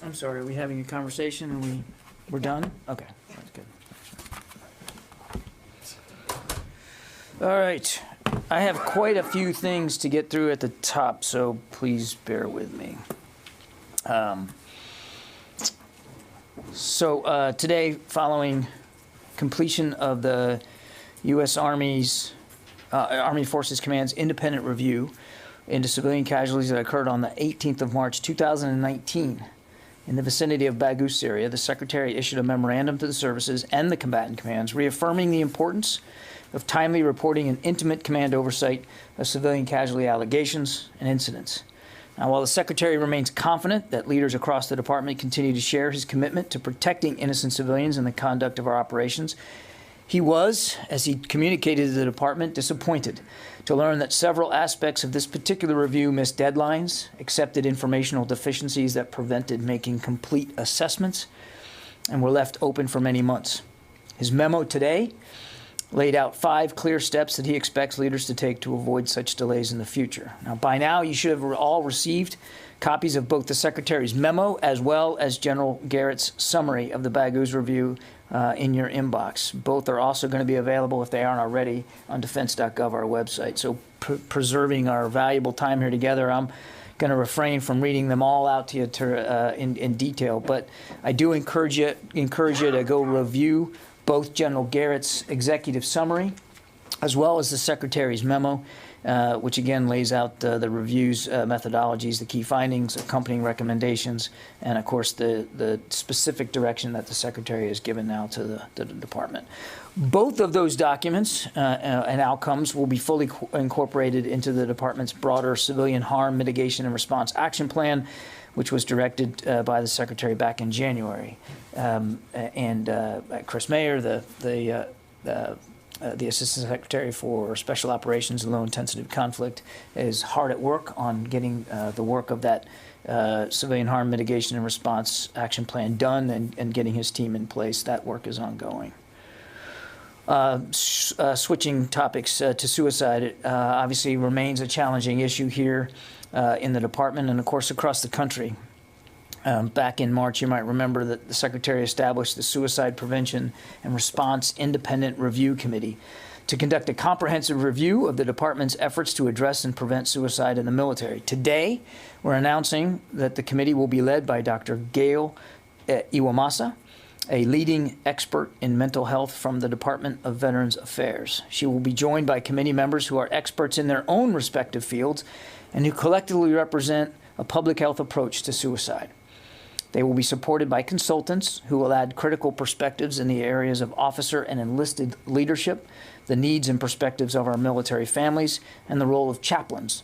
I'm sorry, are we having a conversation and we're done? Okay, that's good. All right, I have quite a few things to get through at the top, so please bear with me. Today, following completion of the U.S. Army Forces Command's independent review into civilian casualties that occurred on the 18th of March, 2019, in the vicinity of Baghouz area, the Secretary issued a memorandum to the services and the combatant commands reaffirming the importance of timely reporting and intimate command oversight of civilian casualty allegations and incidents. Now, while the Secretary remains confident that leaders across the department continue to share his commitment to protecting innocent civilians in the conduct of our operations, he was, as he communicated to the department, disappointed to learn that several aspects of this particular review missed deadlines, accepted informational deficiencies that prevented making complete assessments, and were left open for many months. His memo today laid out 5 clear steps that he expects leaders to take to avoid such delays in the future. Now, by now, you should have all received copies of both the Secretary's memo as well as General Garrett's summary of the Baghouz review in your inbox. Both are also going to be available, if they aren't already, on defense.gov, our website. So preserving our valuable time here together, I'm going to refrain from reading them all out to you in detail. But I do encourage you to go review both General Garrett's executive summary as well as the Secretary's memo, which again lays out the review's methodologies, the key findings, accompanying recommendations, and of course the specific direction that the Secretary has given now to the department. Both of those documents and outcomes will be fully incorporated into the department's broader civilian harm mitigation and response action plan, which was directed by the Secretary back in January. Chris Mayer, the Assistant Secretary for Special Operations and Low Intensity Conflict, is hard at work on getting the work of that civilian harm mitigation and response action plan done and getting his team in place. That work is ongoing. Switching topics to suicide, obviously remains a challenging issue here in the department and, of course, across the country. Back in March, you might remember that the Secretary established the Suicide Prevention and Response Independent Review Committee to conduct a comprehensive review of the department's efforts to address and prevent suicide in the military. Today, we're announcing that the committee will be led by Dr. Gail Iwamasa, a leading expert in mental health from the Department of Veterans Affairs. She will be joined by committee members who are experts in their own respective fields and who collectively represent a public health approach to suicide. They will be supported by consultants who will add critical perspectives in the areas of officer and enlisted leadership, the needs and perspectives of our military families, and the role of chaplains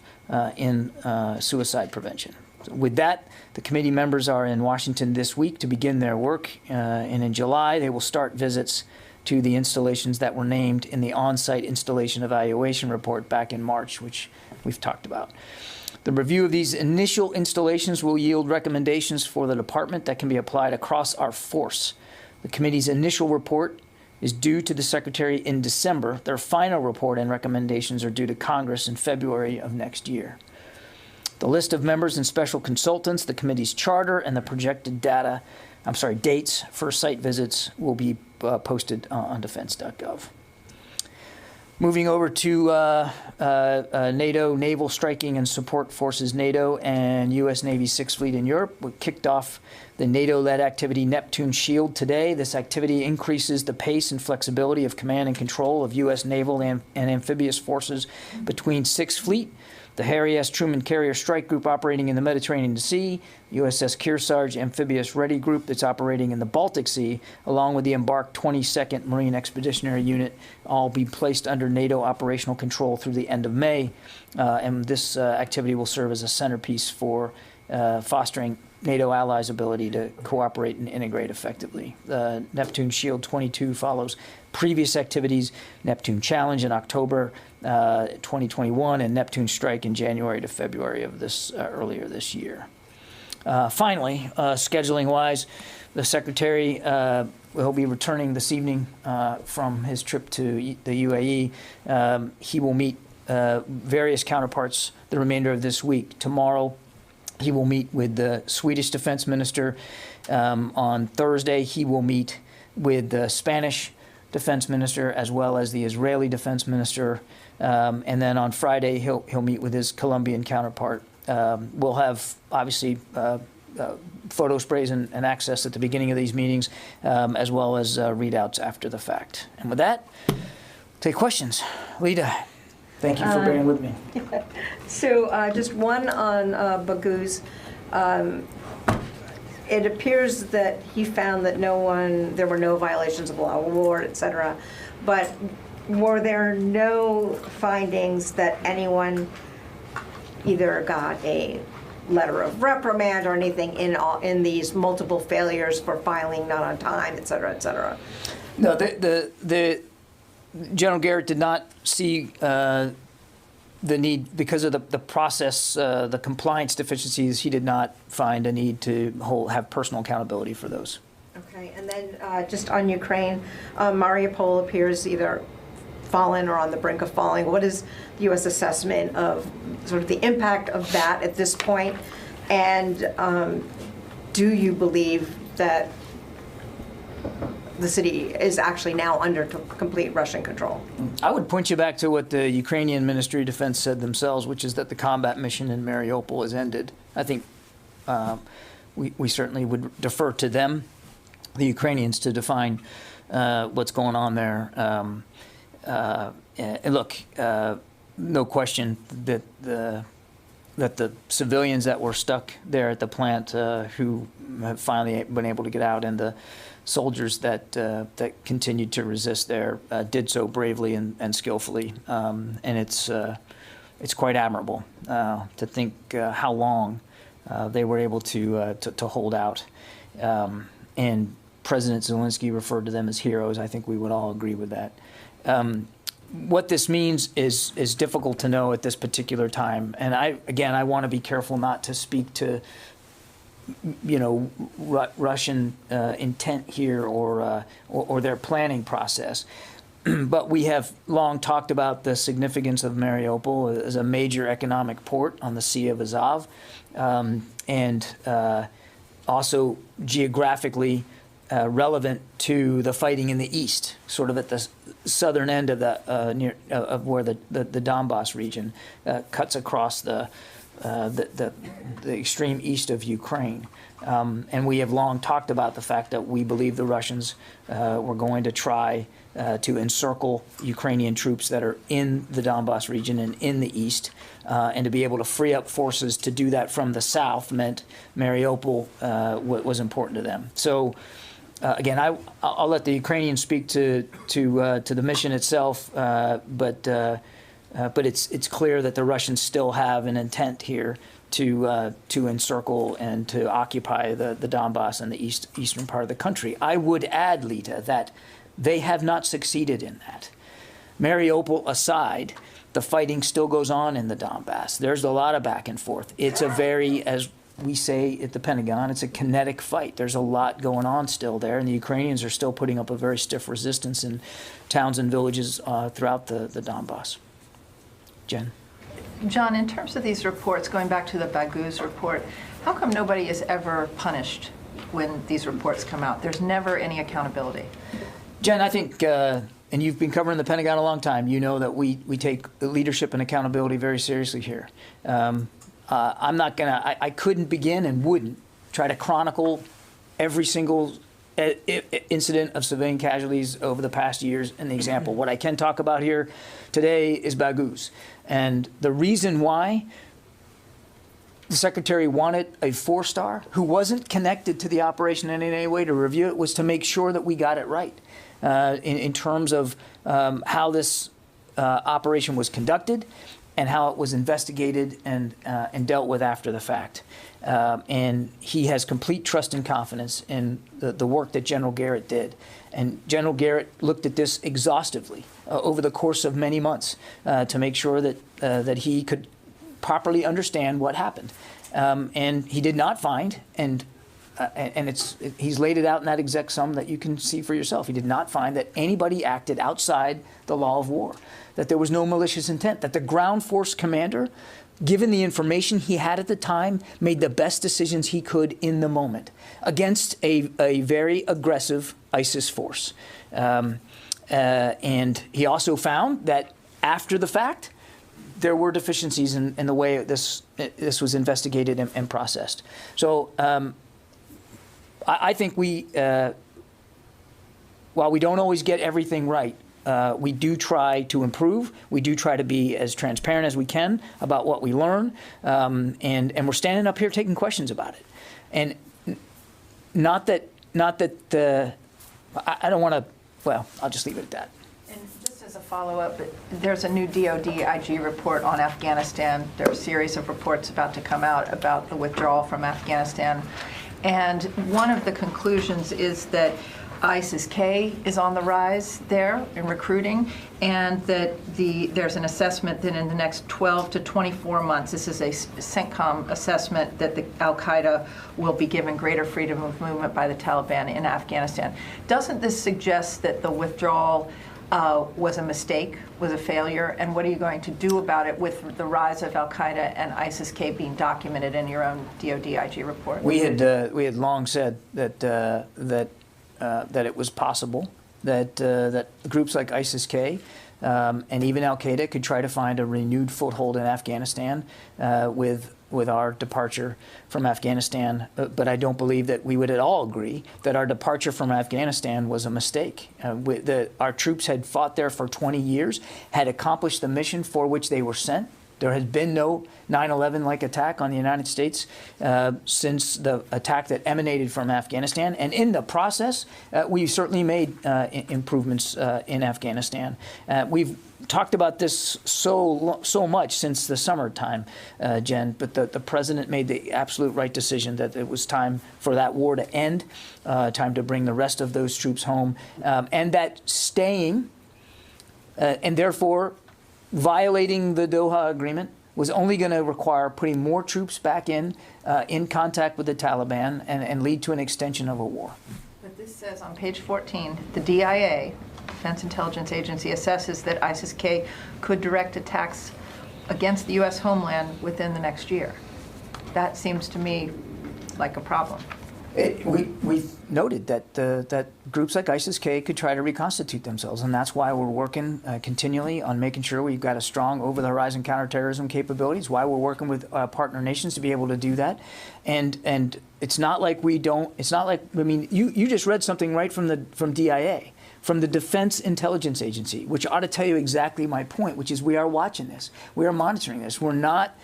in suicide prevention. With that, the committee members are in Washington this week to begin their work, and in July they will start visits to the installations that were named in the on-site installation evaluation report back in March, which we've talked about. The review of these initial installations will yield recommendations for the department that can be applied across our force. The committee's initial report is due to the Secretary in December. Their final report and recommendations are due to Congress in February of next year. The list of members and special consultants, the committee's charter, and the projected dates for site visits will be posted on defense.gov. Moving over to NATO, Naval Striking and Support Forces NATO, and U.S. Navy Sixth Fleet in Europe. We kicked off the NATO-led activity Neptune Shield today. This activity increases the pace and flexibility of command and control of U.S. naval and amphibious forces between Sixth Fleet, the Harry S. Truman Carrier Strike Group operating in the Mediterranean Sea, USS Kearsarge Amphibious Ready Group that's operating in the Baltic Sea, along with the embarked 22nd Marine Expeditionary Unit, all be placed under NATO operational control through the end of May. And this activity will serve as a centerpiece for fostering NATO allies' ability to cooperate and integrate effectively. Neptune Shield 22 follows previous activities, Neptune Challenge in October 2021, and Neptune Strike in January to February of earlier this year. Finally, scheduling-wise, the Secretary will be returning this evening from his trip to the UAE. He will meet various counterparts the remainder of this week. Tomorrow, He will meet with the Swedish defense minister. On Thursday, he will meet with the Spanish defense minister as well as the Israeli defense minister. And then on Friday, he'll meet with his Colombian counterpart. We'll have, obviously, photo sprays and access at the beginning of these meetings, as well as readouts after the fact. And with that, take questions. Lita, thank you for bearing with me. So just one on Baghouz. It appears that he found that there were no violations of law of war, et cetera, but were there no findings that anyone either got a letter of reprimand or anything in these multiple failures for filing not on time, et cetera, et cetera? No, the General Garrett did not see the need, because of the process, the compliance deficiencies, he did not find a need to have personal accountability for those. Okay, and then just on Ukraine, Mariupol appears either fallen or on the brink of falling. What is the U.S. assessment of sort of the impact of that at this point? And do you believe that the city is actually now under complete Russian control? I would point you back to what the Ukrainian Ministry of Defense said themselves, which is that the combat mission in Mariupol has ended. I think we certainly would defer to them, the Ukrainians, to define what's going on there. And look, no question that the civilians that were stuck there at the plant, who have finally been able to get out, and the soldiers that continued to resist there, did so bravely and skillfully, and it's quite admirable to think how long they were able to hold out. And President Zelensky referred to them as heroes. I think we would all agree with that. What this means is difficult to know at this particular time, and I want to be careful not to speak to Russian intent here or their planning process. But we have long talked about the significance of Mariupol as a major economic port on the Sea of Azov, and also geographically relevant to the fighting in the east, sort of at the southern end of the of where the Donbass region cuts across the extreme east of Ukraine. And we have long talked about the fact that we believe the Russians were going to try to encircle Ukrainian troops that are in the Donbass region and in the east, and to be able to free up forces to do that from the south meant Mariupol was important to them. So again, I'll let the Ukrainians speak to the mission itself, but it's clear that the Russians still have an intent here to encircle and to occupy the Donbass and the eastern part of the country. I would add, Lita, that they have not succeeded in that. Mariupol aside, the fighting still goes on in the Donbass. There's a lot of back and forth. It's a very, as we say at the Pentagon, it's a kinetic fight. There's a lot going on still there, and the Ukrainians are still putting up a very stiff resistance in towns and villages throughout the Donbass. Jen? John, in terms of these reports, going back to the Baghouz report, how come nobody is ever punished when these reports come out? There's never any accountability. Jen, I think, and you've been covering the Pentagon a long time, you know that we take leadership and accountability very seriously here. I'm not going to, I couldn't begin and wouldn't try to chronicle every single incident of civilian casualties over the past years and the example. What I can talk about here today is Baghouz. And the reason why the Secretary wanted a 4-star who wasn't connected to the operation in any way to review it was to make sure that we got it right in terms of how this operation was conducted and how it was investigated and dealt with after the fact. And he has complete trust and confidence in the work that General Garrett did. And General Garrett looked at this exhaustively over the course of many months to make sure that he could properly understand what happened. And he did not find, and he's laid it out in that exec sum that you can see for yourself. He did not find that anybody acted outside the law of war, that there was no malicious intent, that the ground force commander given the information he had at the time, made the best decisions he could in the moment against a very aggressive ISIS force. And he also found that after the fact, there were deficiencies in the way this was investigated and processed. So I think while we don't always get everything right, we do try to improve. We do try to be as transparent as we can about what we learn, and we're standing up here taking questions about it. And not that I don't want to. Well, I'll just leave it at that. And just as a follow-up, there's a new DoD IG report on Afghanistan. There are a series of reports about to come out about the withdrawal from Afghanistan. And one of the conclusions is that ISIS-K is on the rise there in recruiting, and that there's an assessment that in the next 12 to 24 months, this is a CENTCOM assessment, that the al-Qaeda will be given greater freedom of movement by the Taliban in Afghanistan. Doesn't this suggest that the withdrawal was a mistake, was a failure, and what are you going to do about it with the rise of al-Qaeda and ISIS-K being documented in your own DoD IG report? We had long said that it was possible that groups like ISIS-K and even al-Qaeda could try to find a renewed foothold in Afghanistan with our departure from Afghanistan. But I don't believe that we would at all agree that our departure from Afghanistan was a mistake. Our troops had fought there for 20 years, had accomplished the mission for which they were sent. There has been no 9/11-like attack on the United States since the attack that emanated from Afghanistan. And in the process, we've certainly made improvements in Afghanistan. We've talked about this so much since the summertime, Jen, but the president made the absolute right decision that it was time for that war to end, time to bring the rest of those troops home, and that staying and therefore violating the Doha Agreement was only going to require putting more troops back in contact with the Taliban and lead to an extension of a war. But this says on page 14, the DIA, Defense Intelligence Agency, assesses that ISIS-K could direct attacks against the U.S. homeland within the next year. That seems to me like a problem. We've noted that groups like ISIS-K could try to reconstitute themselves, and that's why we're working continually on making sure we've got a strong over-the-horizon counterterrorism capabilities, why we're working with partner nations to be able to do that. And it's not like we don't, it's not like, I mean, you just read something right from DIA, from the Defense Intelligence Agency, which ought to tell you exactly my point, which is we are watching this. We are monitoring this. We're not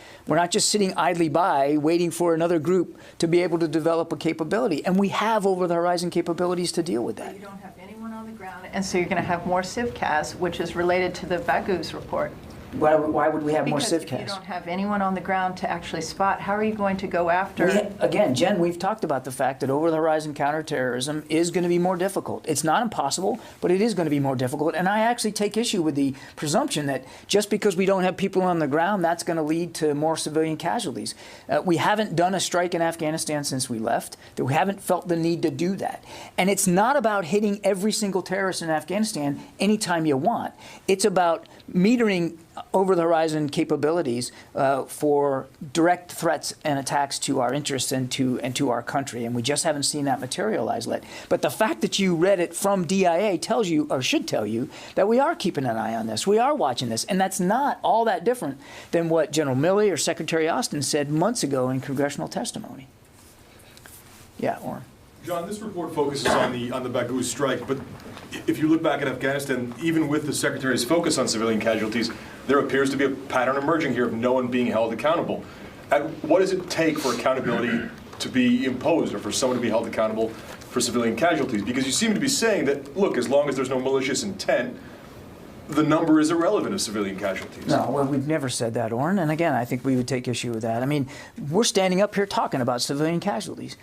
just sitting idly by waiting for another group to be able to develop a capability. And we have over-the-horizon capabilities to deal with that. You don't have anyone on the ground, and so you're going to have more CIVCAS, which is related to the Baghouz report. Why would we have more CIVCAS? Because if you don't have anyone on the ground to actually spot, how are you going to go after? Again, Jen, we've talked about the fact that over-the-horizon counterterrorism is going to be more difficult. It's not impossible, but it is going to be more difficult. And I actually take issue with the presumption that just because we don't have people on the ground, that's going to lead to more civilian casualties. We haven't done a strike in Afghanistan since we left. We haven't felt the need to do that. And it's not about hitting every single terrorist in Afghanistan anytime you want. It's about metering over-the-horizon capabilities for direct threats and attacks to our interests and to our country, and we just haven't seen that materialize yet. But the fact that you read it from DIA tells you, or should tell you, that we are keeping an eye on this. We are watching this, and that's not all that different than what General Milley or Secretary Austin said months ago in congressional testimony. Yeah, Orrin. John, this report focuses on the Baghouz strike, but if you look back at Afghanistan, even with the Secretary's focus on civilian casualties, there appears to be a pattern emerging here of no one being held accountable. What does it take for accountability to be imposed, or for someone to be held accountable for civilian casualties? Because you seem to be saying that, look, as long as there's no malicious intent, the number is irrelevant of civilian casualties. No, well, we've never said that, Orrin. And again, I think we would take issue with that. I mean, we're standing up here talking about civilian casualties.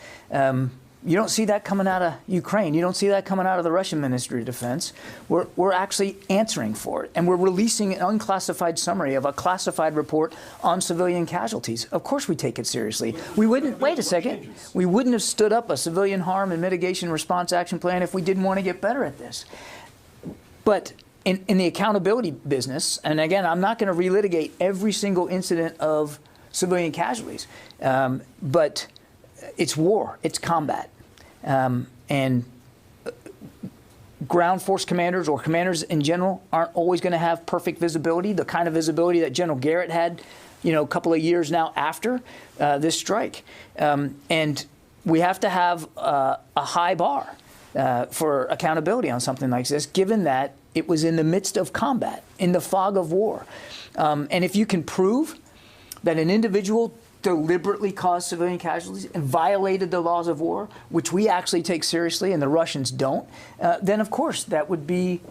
You don't see that coming out of Ukraine. You don't see that coming out of the Russian Ministry of Defense. We're actually answering for it. And we're releasing an unclassified summary of a classified report on civilian casualties. Of course we take it seriously. We wouldn't, wait a second, we wouldn't have stood up a civilian harm and mitigation response action plan if we didn't want to get better at this. But in the accountability business, and again, I'm not going to relitigate every single incident of civilian casualties, but it's war, it's combat. And ground force commanders or commanders in general aren't always going to have perfect visibility, the kind of visibility that General Garrett had, a couple of years now after this strike. And we have to have a high bar for accountability on something like this, given that it was in the midst of combat, in the fog of war. And if you can prove that an individual deliberately caused civilian casualties and violated the laws of war, which we actually take seriously and the Russians don't, then of course there would be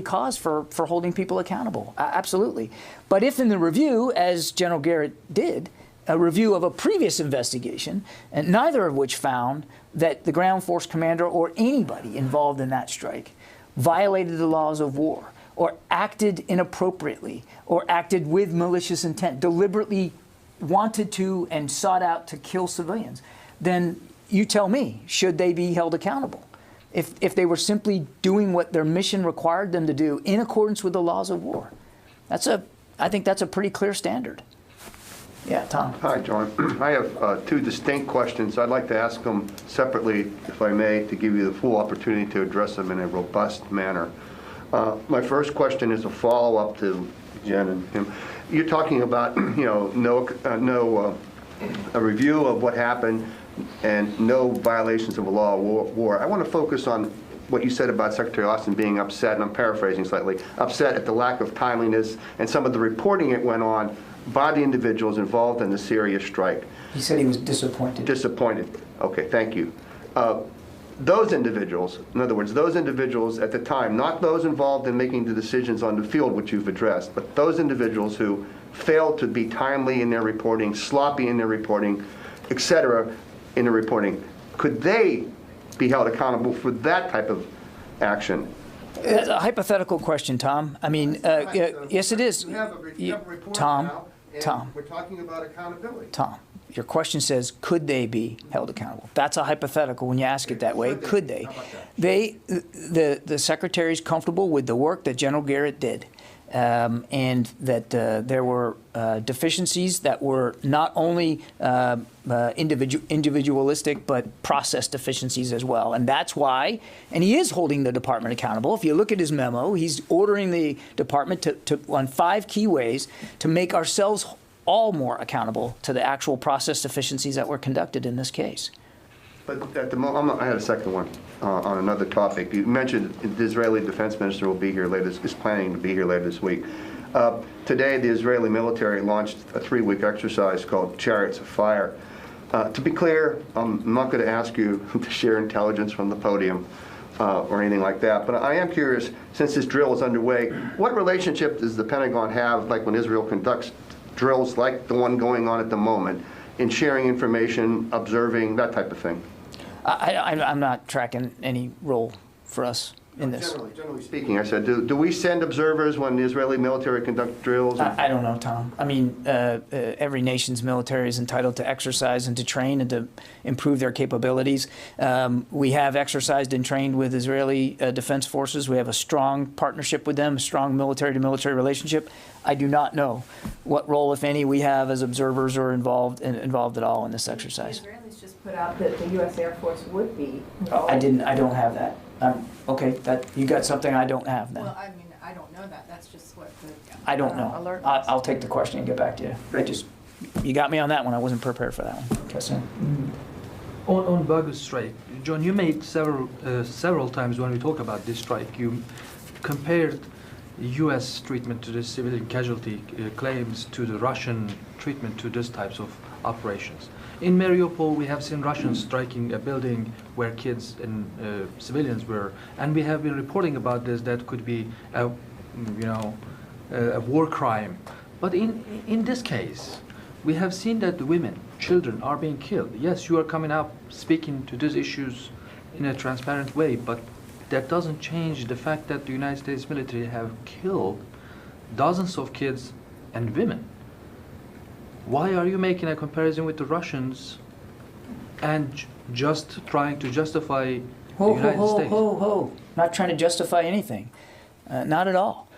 cause for holding people accountable. Absolutely. But if in the review, as General Garrett did, a review of a previous investigation, and neither of which found that the ground force commander or anybody involved in that strike violated the laws of war, or acted inappropriately, or acted with malicious intent, deliberately wanted to and sought out to kill civilians, then you tell me, should they be held accountable? If they were simply doing what their mission required them to do in accordance with the laws of war. I think that's a pretty clear standard. Yeah, Tom. Hi, John. I have two distinct questions. I'd like to ask them separately, if I may, to give you the full opportunity to address them in a robust manner. My first question is a follow-up to Jen and him. You're talking about, a review of what happened and no violations of the law of war. I want to focus on what you said about Secretary Austin being upset, and I'm paraphrasing slightly, upset at the lack of timeliness and some of the reporting that went on by the individuals involved in the Syria strike. He said he was disappointed. Disappointed. Okay, thank you. Those individuals, in other words, those individuals at the time, not those involved in making the decisions on the field, which you've addressed, but those individuals who failed to be timely in their reporting, sloppy in their reporting, etc., in their reporting, could they be held accountable for that type of action? It's a hypothetical question, Tom. I mean, yes, it is. You have a report Tom, now, and Tom. we're talking about accountability. Tom, your question says, could they be held accountable? That's a hypothetical when you ask it that way. Could they? How about that? The Secretary's comfortable with the work that General Garrett did, and that there were deficiencies that were not only individualistic, but process deficiencies as well. And that's why, and he is holding the department accountable. If you look at his memo, he's ordering the department to on 5 key ways to make ourselves all more accountable to the actual process deficiencies that were conducted in this case. But at the moment, I had a second one on another topic. You mentioned the Israeli defense minister will be here later, is planning to be here later this week. Today, the Israeli military launched a 3-week exercise called Chariots of Fire. To be clear, I'm not going to ask you to share intelligence from the podium or anything like that, but I am curious, since this drill is underway, what relationship does the Pentagon have, like when Israel conducts drills like the one going on at the moment, in sharing information, observing, that type of thing? I'm not tracking any role for us in this. Generally speaking, I said, do we send observers when the Israeli military conduct drills? I don't know, Tom. I mean, every nation's military is entitled to exercise and to train and to improve their capabilities. We have exercised and trained with Israeli defense forces. We have a strong partnership with them, a strong military-to-military relationship. I do not know what role, if any, we have as observers or involved at all in this exercise. The Israelis just put out that the U.S. Air Force would be involved. I don't have that. Okay, that you got something I don't have then. Well, I mean, I don't know that. That's just what the I don't know. alert. I'll take the question and get back to you. You got me on that one. I wasn't prepared for that one. Okay, so. On Baghuz strike, John, you made several times when we talk about this strike, you compared U.S. treatment to the civilian casualty claims to the Russian treatment to these types of operations. In Mariupol, we have seen Russians striking a building where kids and civilians were, and we have been reporting about this. That could be a war crime. But in this case, we have seen that the women, children are being killed. Yes, you are coming up speaking to these issues in a transparent way, but that doesn't change the fact that the United States military have killed dozens of kids and women. Why are you making a comparison with the Russians and just trying to justify the United States? Not trying to justify anything. Not at all.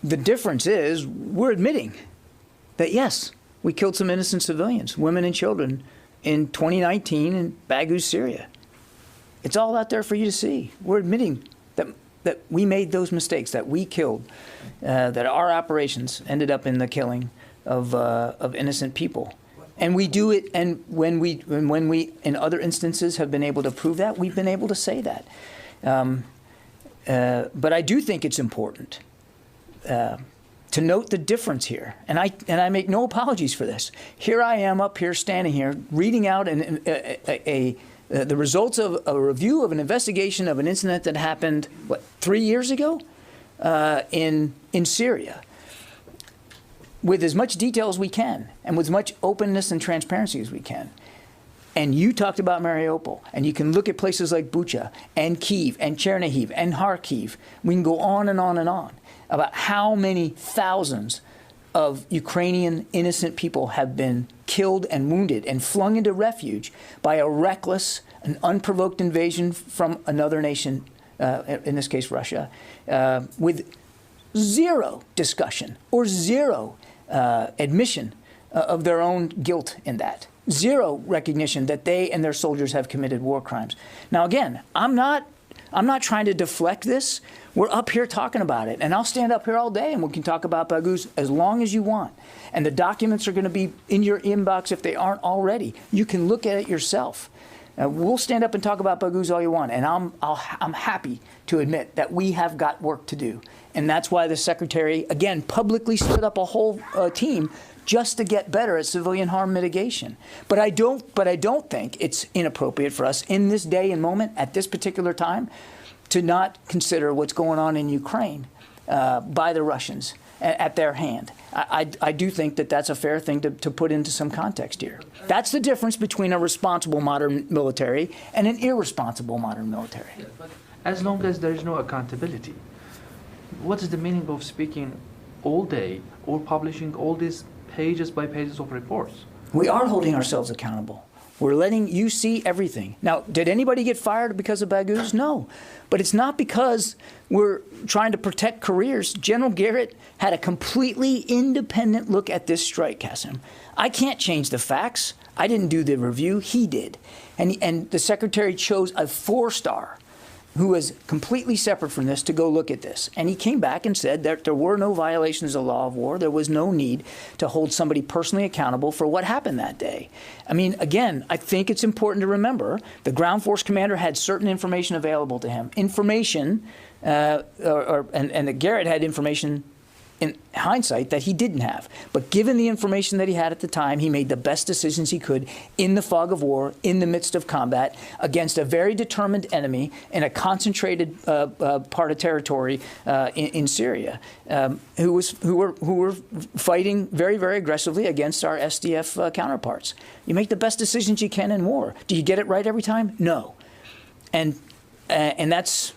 The difference is we're admitting that, yes, we killed some innocent civilians, women and children, in 2019 in Baghouz, Syria. It's all out there for you to see. We're admitting that we made those mistakes, that we killed, that our operations ended up in the killing of innocent people. And we do it, and when we, in other instances, have been able to prove that, we've been able to say that. But I do think it's important to note the difference here, and I make no apologies for this. Here I am up here, standing here, reading out the results of a review of an investigation of an incident that happened, what, 3 years ago in Syria, with as much detail as we can, and with as much openness and transparency as we can. And you talked about Mariupol, and you can look at places like Bucha, and Kyiv, and Chernihiv, and Kharkiv. We can go on and on and on about how many thousands of Ukrainian innocent people have been killed and wounded and flung into refuge by a reckless and unprovoked invasion from another nation, in this case Russia, with zero discussion or zero admission of their own guilt in that. Zero recognition that they and their soldiers have committed war crimes. Now again, I'm not trying to deflect this. We're up here talking about it, and I'll stand up here all day and we can talk about Baghouz as long as you want. And the documents are going to be in your inbox if they aren't already. You can look at it yourself. We'll stand up and talk about Baghouz all you want, and I'm happy to admit that we have got work to do. And that's why the Secretary, again, publicly stood up a whole team just to get better at civilian harm mitigation. But I don't think it's inappropriate for us in this day and moment, at this particular time, to not consider what's going on in Ukraine by the Russians at their hand. I do think that that's a fair thing to put into some context here. That's the difference between a responsible modern military and an irresponsible modern military. Yeah, but as long as there is no accountability, what is the meaning of speaking all day or publishing all these pages by pages of reports? We are holding ourselves accountable. We're letting you see everything. Now, did anybody get fired because of Baghouz? No. But it's not because we're trying to protect careers. General Garrett had a completely independent look at this strike, Kasim. I can't change the facts. I didn't do the review. He did. And the Secretary chose a 4-star who was completely separate from this to go look at this. And he came back and said that there were no violations of law of war. There was no need to hold somebody personally accountable for what happened that day. I mean, again, I think it's important to remember the ground force commander had certain information available to him. Information, and that Garrett had information in hindsight that he didn't have. But given the information that he had at the time, he made the best decisions he could in the fog of war, in the midst of combat, against a very determined enemy in a concentrated part of territory in Syria, who were fighting very, very aggressively against our SDF counterparts. You make the best decisions you can in war. Do you get it right every time? No. And that's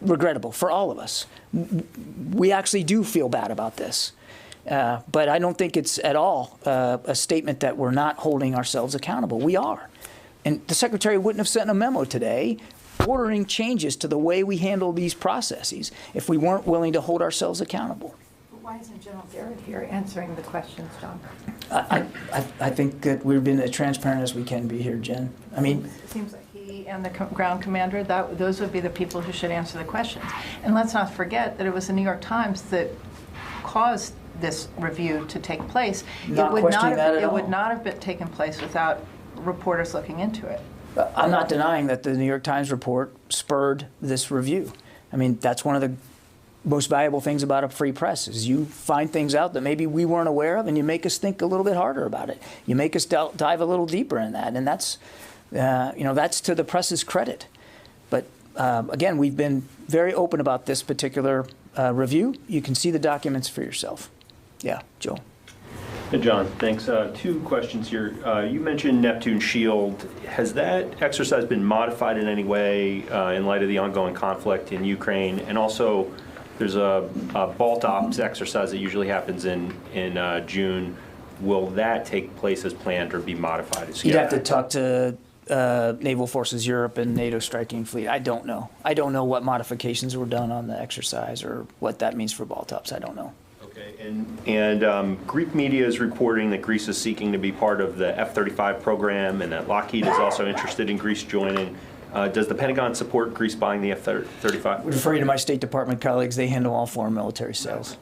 regrettable for all of us. We actually do feel bad about this. But I don't think it's at all a statement that we're not holding ourselves accountable. We are. And the Secretary wouldn't have sent a memo today ordering changes to the way we handle these processes if we weren't willing to hold ourselves accountable. Why isn't General Garrett here answering the questions, John? I think that we've been as transparent as we can be here, Jen. I mean, it seems like he and the ground commander, those would be the people who should answer the questions. And let's not forget that it was the New York Times that caused this review to take place. Not questioning that at all. It would not have been taken place without reporters looking into it. I'm not denying that the New York Times report spurred this review. I mean, that's one of the most valuable things about a free press is you find things out that maybe we weren't aware of, and you make us think a little bit harder about it. You make us dive a little deeper in that, and that's, that's to the press's credit. But again, we've been very open about this particular review. You can see the documents for yourself. Yeah, Joel. Hey, John, thanks. 2 questions here. You mentioned Neptune Shield. Has that exercise been modified in any way in light of the ongoing conflict in Ukraine? And also, there's a Balt Ops exercise that usually happens in June. Will that take place as planned or be modified? You'd have to talk to Naval Forces Europe and NATO Striking Fleet. I don't know. I don't know what modifications were done on the exercise or what that means for ball tops. I don't know. Okay, and Greek media is reporting that Greece is seeking to be part of the F-35 program and that Lockheed is also interested in Greece joining. Does the Pentagon support Greece buying the F-35? Refer you to my State Department colleagues. They handle all foreign military sales.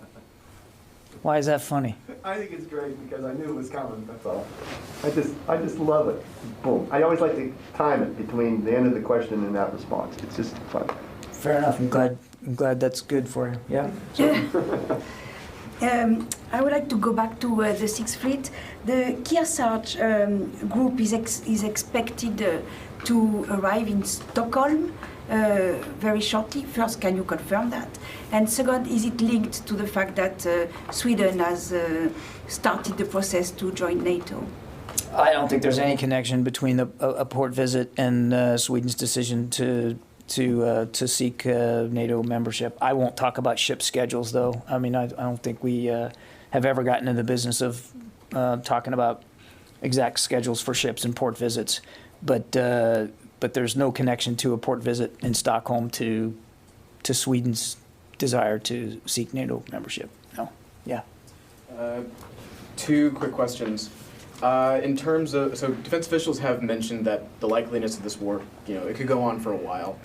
Why is that funny? I think it's great because I knew it was coming, that's all. I just love it. Boom. I always like to time it between the end of the question and that response. It's just fun. Fair enough. I'm glad that's good for you. Yeah. I would like to go back to the Sixth Fleet. The Kearsarge group is expected to arrive in Stockholm very shortly. First, can you confirm that? And second, is it linked to the fact that Sweden has started the process to join NATO? I don't think there's any connection between a port visit and Sweden's decision to seek NATO membership. I won't talk about ship schedules, though. I mean, I don't think we have ever gotten in the business of talking about exact schedules for ships and port visits. But there's no connection to a port visit in Stockholm to Sweden's desire to seek NATO membership. No. Yeah. Two quick questions. In terms of, so defense officials have mentioned that the likeliness of this war, it could go on for a while.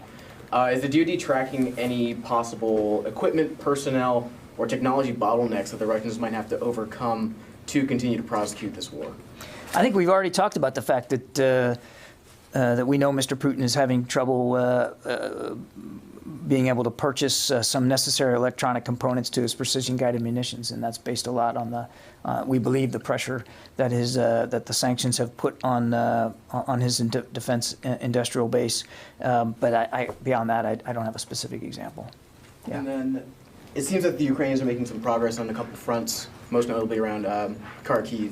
Is the DoD tracking any possible equipment, personnel, or technology bottlenecks that the Russians might have to overcome to continue to prosecute this war? I think we've already talked about the fact that that we know Mr. Putin is having trouble being able to purchase some necessary electronic components to his precision-guided munitions, and that's based a lot on the, we believe, the pressure that that the sanctions have put on his defense industrial base. But beyond that, I don't have a specific example. Yeah. And then it seems that the Ukrainians are making some progress on a couple fronts, most notably around Kharkiv.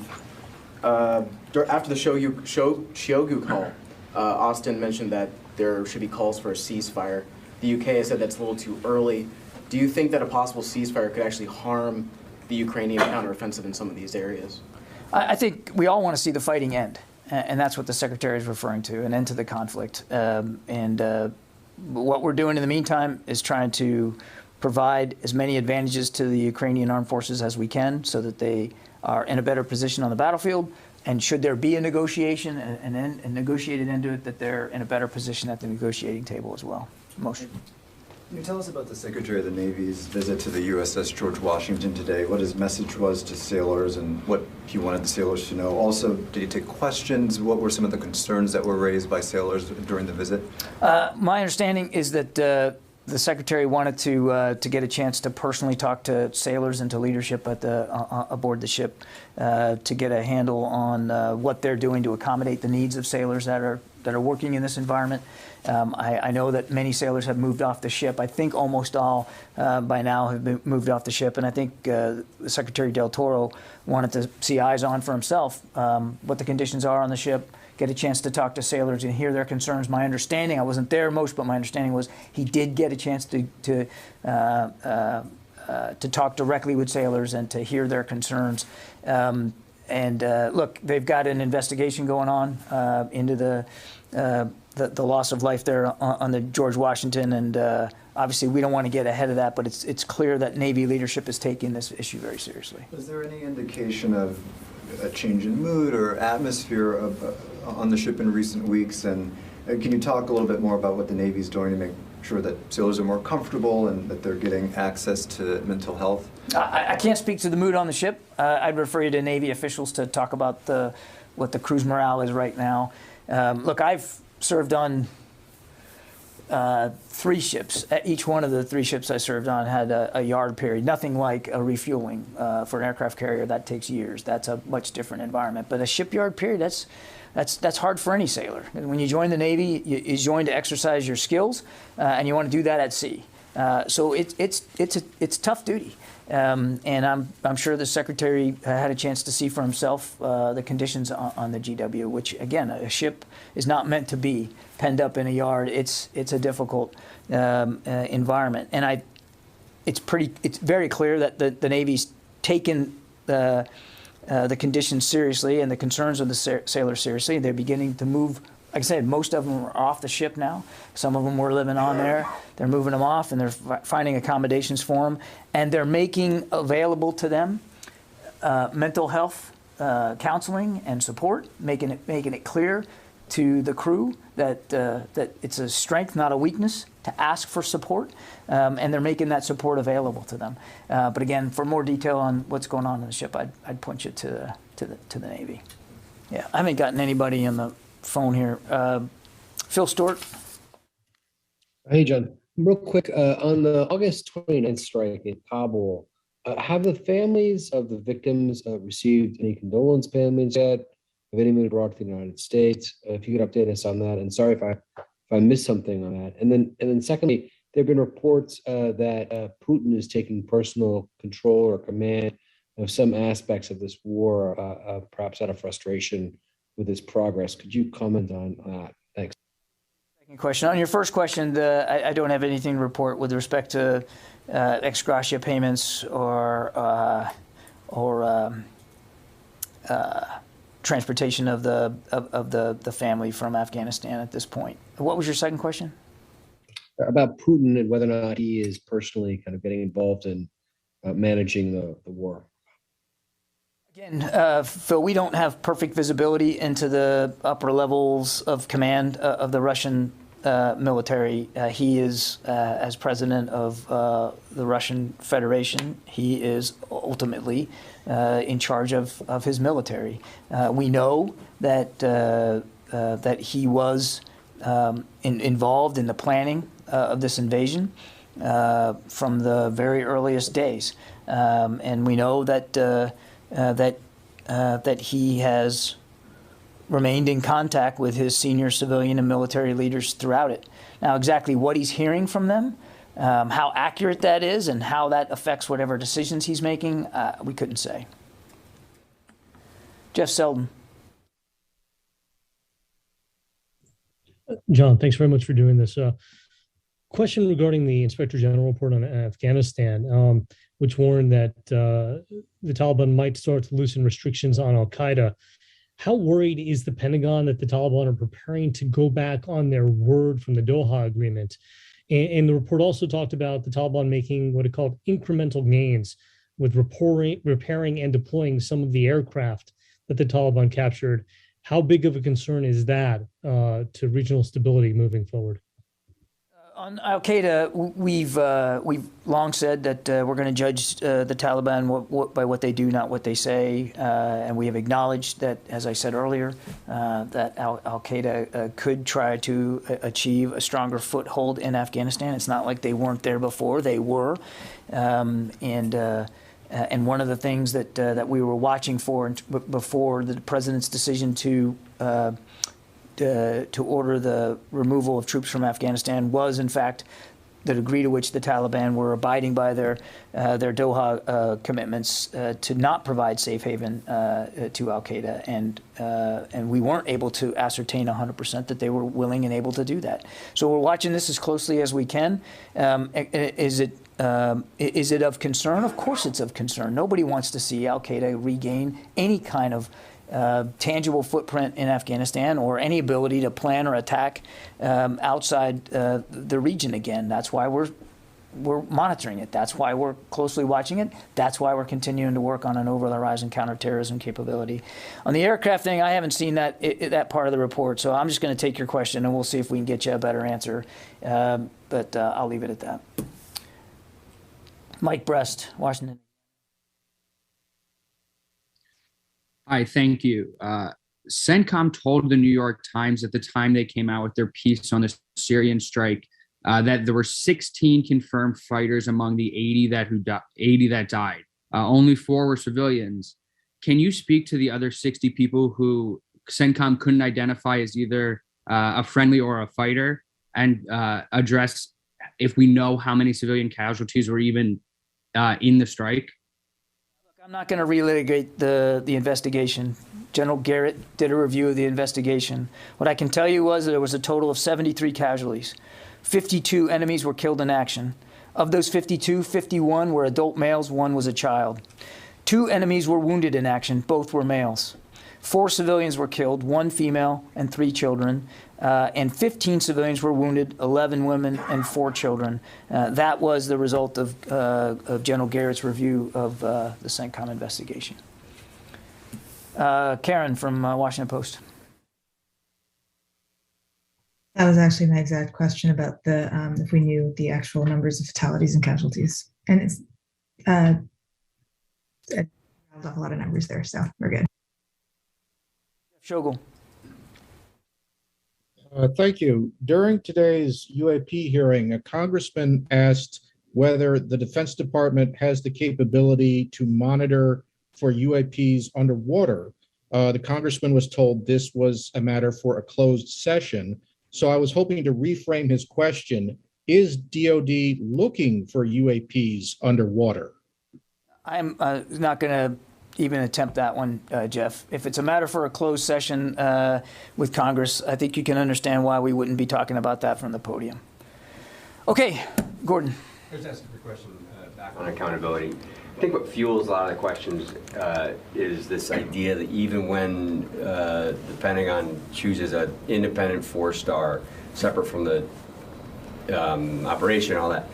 After the Shogu call, Austin mentioned that there should be calls for a ceasefire. The UK has said that's a little too early. Do you think that a possible ceasefire could actually harm the Ukrainian counteroffensive in some of these areas? I think we all want to see the fighting end, and that's what the Secretary is referring to, an end to the conflict. What we're doing in the meantime is trying to provide as many advantages to the Ukrainian armed forces as we can so that they are in a better position on the battlefield. And should there be a negotiation, a negotiated end to it, that they're in a better position at the negotiating table as well. Motion. Can you tell us about the Secretary of the Navy's visit to the USS George Washington today? What his message was to sailors and what he wanted the sailors to know? Also, did he take questions? What were some of the concerns that were raised by sailors during the visit? My understanding is that the Secretary wanted to get a chance to personally talk to sailors and to leadership at aboard the ship to get a handle on what they're doing to accommodate the needs of sailors that are working in this environment. I know that many sailors have moved off the ship. I think almost all by now have moved off the ship, and I think Secretary Del Toro wanted to see eyes on for himself what the conditions are on the ship, get a chance to talk to sailors and hear their concerns. My understanding, I wasn't there most, but my understanding was he did get a chance to talk directly with sailors and to hear their concerns. Look, they've got an investigation going on into the loss of life there on the George Washington, and obviously we don't want to get ahead of that, but it's clear that Navy leadership is taking this issue very seriously. Was there any indication of a change in mood or atmosphere on the ship in recent weeks? And can you talk a little bit more about what the Navy's doing to make sure that sailors are more comfortable and that they're getting access to mental health? I can't speak to the mood on the ship. I'd refer you to Navy officials to talk about what the crew's morale is right now. Look, I've served on 3 ships. Each one of the 3 ships I served on had a yard period. Nothing like a refueling for an aircraft carrier. That takes years. That's a much different environment. But a shipyard period, that's hard for any sailor. And when you join the Navy, you join to exercise your skills, and you want to do that at sea. So it's tough duty. And I'm sure the Secretary had a chance to see for himself the conditions on the GW, which, again, a ship is not meant to be penned up in a yard. It's a difficult environment. And it's very clear that the Navy's taken the conditions seriously and the concerns of the sailors seriously. They're beginning to move like I said, most of them are off the ship now. Some of them were living on there. They're moving them off, and they're finding accommodations for them, and they're making available to them mental health counseling and support, making it clear to the crew that that it's a strength, not a weakness, to ask for support, and they're making that support available to them. But again, for more detail on what's going on in the ship, I'd point you to the Navy. Yeah, I haven't gotten anybody on the phone here. Phil Stewart. Hey, John. Real quick, on the August 29th strike in Kabul, have the families of the victims received any condolence payments yet? Have anybody brought to the United States? If you could update us on that. And sorry if I missed something on that. And then secondly, there have been reports that Putin is taking personal control or command of some aspects of this war, perhaps out of frustration with his progress. Could you comment on that? Thanks. Second question. On your first question, I don't have anything to report with respect to ex gratia payments or transportation of the family from Afghanistan at this point. What was your second question? About Putin and whether or not he is personally kind of getting involved in managing the war. Again, Phil, we don't have perfect visibility into the upper levels of command of the Russian military. He is, as president of the Russian Federation, he is ultimately in charge of his military. We know that that he was involved in the planning of this invasion from the very earliest days, and we know that that he has remained in contact with his senior civilian and military leaders throughout it. Now, exactly what he's hearing from them, how accurate that is, and how that affects whatever decisions he's making, we couldn't say. Jeff Selden. John, thanks very much for doing this. Question regarding the Inspector General report on Afghanistan, which warned that the Taliban might start to loosen restrictions on al-Qaeda. How worried is the Pentagon that the Taliban are preparing to go back on their word from the Doha Agreement? And the report also talked about the Taliban making what it called incremental gains with repairing and deploying some of the aircraft that the Taliban captured. How big of a concern is that to regional stability moving forward? On al-Qaeda, we've long said that we're going to judge the Taliban by what they do, not what they say, and we have acknowledged that, as I said earlier, that al-Qaeda could try to achieve a stronger foothold in Afghanistan. It's not like they weren't there before; they were, and one of the things that we were watching for before the president's decision to order the removal of troops from Afghanistan was, in fact, the degree to which the Taliban were abiding by their Doha commitments to not provide safe haven to al-Qaeda, and we weren't able to ascertain 100% that they were willing and able to do that. So we're watching this as closely as we can. Is it of concern? Of course it's of concern. Nobody wants to see al-Qaeda regain any kind of tangible footprint in Afghanistan or any ability to plan or attack outside the region again. That's why we're monitoring it. That's why we're closely watching it. That's why we're continuing to work on an over-the-horizon counterterrorism capability. On the aircraft thing, I haven't seen that part of the report, so I'm just going to take your question and we'll see if we can get you a better answer. But I'll leave it at that. Mike Brest, Washington. Hi, thank you. CENTCOM told the New York Times at the time they came out with their piece on the Syrian strike that there were 16 confirmed fighters among the 80 that died. Only 4 were civilians. Can you speak to the other 60 people who CENTCOM couldn't identify as either a friendly or a fighter, and address if we know how many civilian casualties were even in the strike? I'm not going to relitigate the investigation. General Garrett did a review of the investigation. What I can tell you was that there was a total of 73 casualties. 52 enemies were killed in action. Of those 52, 51 were adult males, 1 was a child. 2 enemies were wounded in action, both were males. 4 civilians were killed, 1 female and 3 children, and 15 civilians were wounded, 11 women and 4 children. That was the result of General Garrett's review of the CENTCOM investigation. Karen from Washington Post. That was actually my exact question about the if we knew the actual numbers of fatalities and casualties. And it's I have a lot of numbers there, so we're good. Shogul. Thank you. During today's UAP hearing, a congressman asked whether the Defense Department has the capability to monitor for UAPs underwater. The congressman was told this was a matter for a closed session. So I was hoping to reframe his question. Is DOD looking for UAPs underwater? I'm not going to even attempt that one, Jeff. If it's a matter for a closed session with Congress, I think you can understand why we wouldn't be talking about that from the podium. Okay, Gordon. I was asking a question back on accountability. I think what fuels a lot of the questions is this idea that even when the Pentagon chooses an independent 4-star, separate from the operation and all that,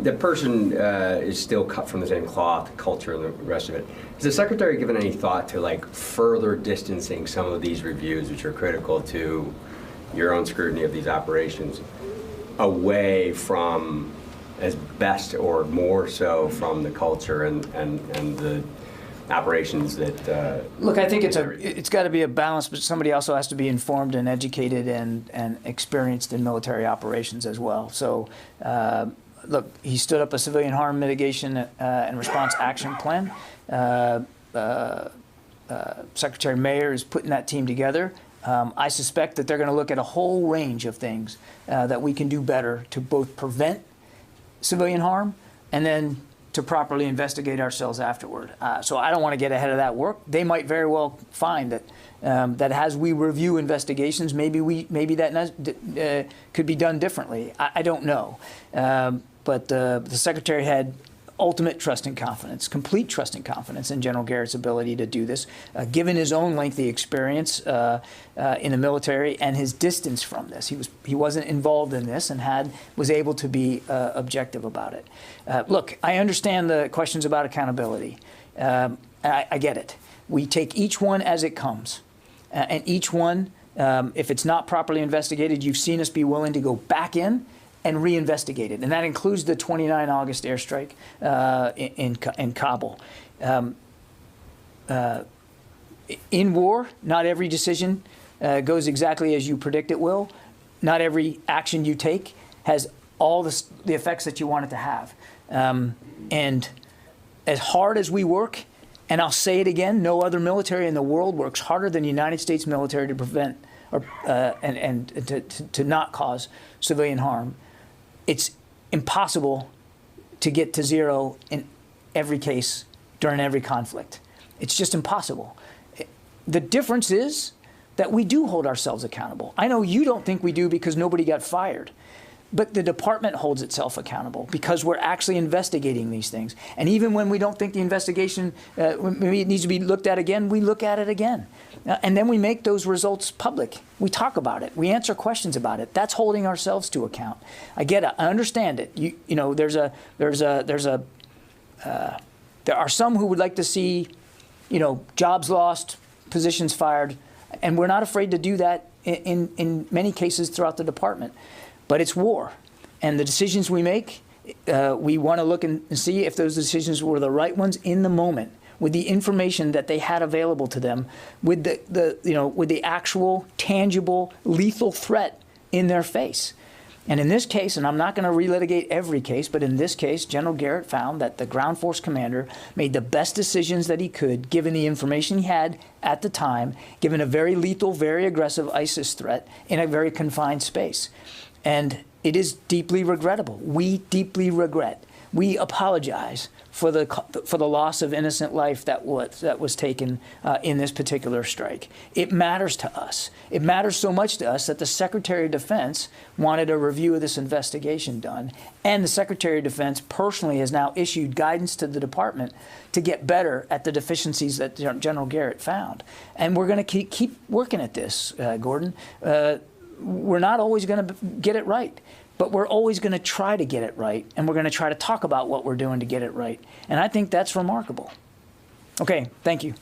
the person is still cut from the same cloth, culture, and the rest of it. Has the Secretary given any thought to like further distancing some of these reviews, which are critical to your own scrutiny of these operations, away from, as best or more so, from the culture and the operations that look, I think it's got to be a balance, but somebody also has to be informed and educated and experienced in military operations as well. So look, he stood up a civilian harm mitigation and response action plan. Secretary Mayer is putting that team together. I suspect that they're going to look at a whole range of things that we can do better to both prevent civilian harm and then to properly investigate ourselves afterward. So I don't want to get ahead of that work. They might very well find that that as we review investigations, maybe that could be done differently. I don't know. But the Secretary had ultimate trust and confidence, complete trust and confidence in General Garrett's ability to do this, given his own lengthy experience in the military and his distance from this. He wasn't involved in this and was able to be objective about it. Look, I understand the questions about accountability. I get it. We take each one as it comes, and each one, if it's not properly investigated, you've seen us be willing to go back in and reinvestigate it. And that includes the 29 August airstrike in Kabul. In war, not every decision goes exactly as you predict it will. Not every action you take has all the effects that you want it to have. And as hard as we work, and I'll say it again, no other military in the world works harder than the United States military to prevent to not cause civilian harm. It's impossible to get to zero in every case during every conflict. It's just impossible. The difference is that we do hold ourselves accountable. I know you don't think we do because nobody got fired, but the department holds itself accountable because we're actually investigating these things. And even when we don't think the investigation maybe it needs to be looked at again, we look at it again. And then we make those results public. We talk about it. We answer questions about it. That's holding ourselves to account. I get it. I understand it. You know, there are some who would like to see, jobs lost, positions fired, and we're not afraid to do that in many cases throughout the department. But it's war, and the decisions we make, we want to look and see if those decisions were the right ones in the moment, with the information that they had available to them, with the actual, tangible, lethal threat in their face. And in this case, and I'm not going to relitigate every case, but in this case, General Garrett found that the ground force commander made the best decisions that he could, given the information he had at the time, given a very lethal, very aggressive ISIS threat in a very confined space. And it is deeply regrettable. We deeply regret We apologize for the loss of innocent life that was taken in this particular strike. It matters to us. It matters so much to us that the Secretary of Defense wanted a review of this investigation done, and the Secretary of Defense personally has now issued guidance to the department to get better at the deficiencies that General Garrett found. And we're going to keep working at this, Gordon. We're not always going to get it right, but we're always going to try to get it right, and we're going to try to talk about what we're doing to get it right. And I think that's remarkable. Okay, thank you.